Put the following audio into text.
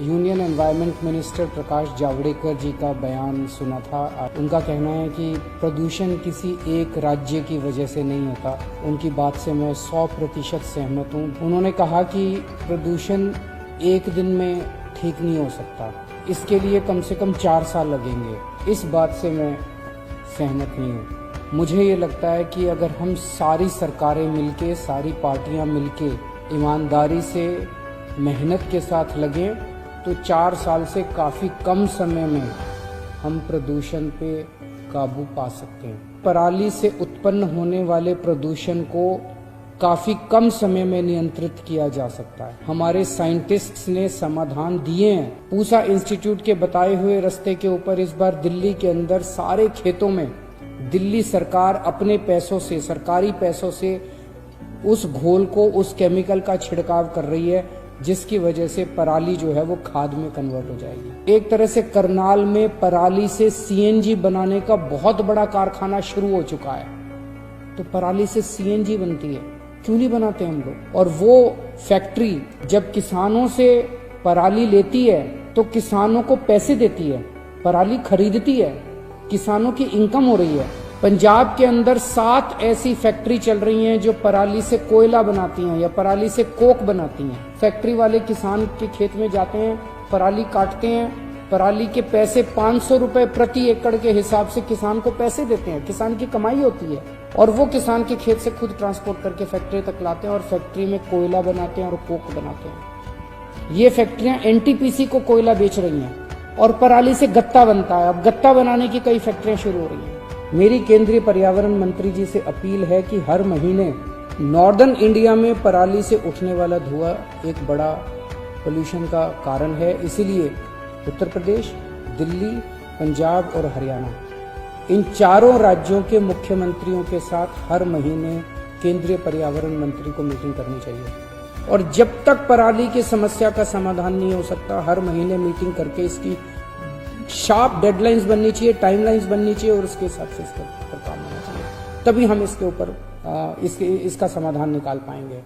Union environment minister Prakash Javadekar जी का बयान सुना था। उनका कहना है कि प्रदूषण किसी एक राज्य की वजह से नहीं होता। उनकी बात से मैं 100% सहमत हूँ। उन्होंने कहा कि प्रदूषण एक दिन में ठीक नहीं हो सकता, इसके लिए कम से कम 4 साल लगेंगे। इस बात से मैं सहमत नहीं हूँ। मुझे ये लगता है कि अगर हम सारी सरकारें मिलके, सारी पार्टियां मिलके ईमानदारी से मेहनत के साथ लगें तो 4 साल से काफ़ी कम समय में हम प्रदूषण पे काबू पा सकते हैं। पराली से उत्पन्न होने वाले प्रदूषण को काफ़ी कम समय में नियंत्रित किया जा सकता है। हमारे साइंटिस्ट्स ने समाधान दिए हैं। पूसा इंस्टीट्यूट के बताए हुए रास्ते के ऊपर इस बार दिल्ली के अंदर सारे खेतों में दिल्ली सरकार अपने पैसों से, सरकारी पैसों से उस घोल को, उस केमिकल का छिड़काव कर रही है, जिसकी वजह से पराली जो है वो खाद में कन्वर्ट हो जाएगी। एक तरह से करनाल में पराली से सीएनजी बनाने का बहुत बड़ा कारखाना शुरू हो चुका है। तो पराली से सीएनजी बनती है, क्यों नहीं बनाते हम लोग? और वो फैक्ट्री जब किसानों से पराली लेती है तो किसानों को पैसे देती है, पराली खरीदती है, किसानों की इनकम हो रही है। पंजाब के अंदर 7 ऐसी फैक्ट्री चल रही हैं जो पराली से कोयला बनाती हैं या पराली से कोक बनाती हैं। फैक्ट्री वाले किसान के खेत में जाते हैं, पराली काटते हैं, पराली के पैसे 500 रुपए प्रति एकड़ के हिसाब से किसान को पैसे देते हैं। किसान की कमाई होती है और वो किसान के खेत से खुद ट्रांसपोर्ट करके फैक्ट्री तक लाते हैं और फैक्ट्री में कोयला बनाते हैं और कोक बनाते हैं। ये फैक्ट्रियां एनटीपीसी को कोयला बेच रही हैं और पराली से गत्ता बनता है। अब गत्ता बनाने की कई फैक्ट्रियां शुरू हो रही हैं। मेरी केंद्रीय पर्यावरण मंत्री जी से अपील है कि हर महीने नॉर्दर्न इंडिया में पराली से उठने वाला धुआं एक बड़ा पोल्यूशन का कारण है, इसीलिए उत्तर प्रदेश, दिल्ली, पंजाब और हरियाणा, इन चारों राज्यों के मुख्यमंत्रियों के साथ हर महीने केंद्रीय पर्यावरण मंत्री को मीटिंग करनी चाहिए। और जब तक पराली की समस्या का समाधान नहीं हो सकता, हर महीने मीटिंग करके इसकी शार्प डेडलाइंस बननी चाहिए, टाइमलाइंस बननी चाहिए और उसके हिसाब से इसके ऊपर काम होना चाहिए। तभी हम इसके ऊपर इसका समाधान निकाल पाएंगे।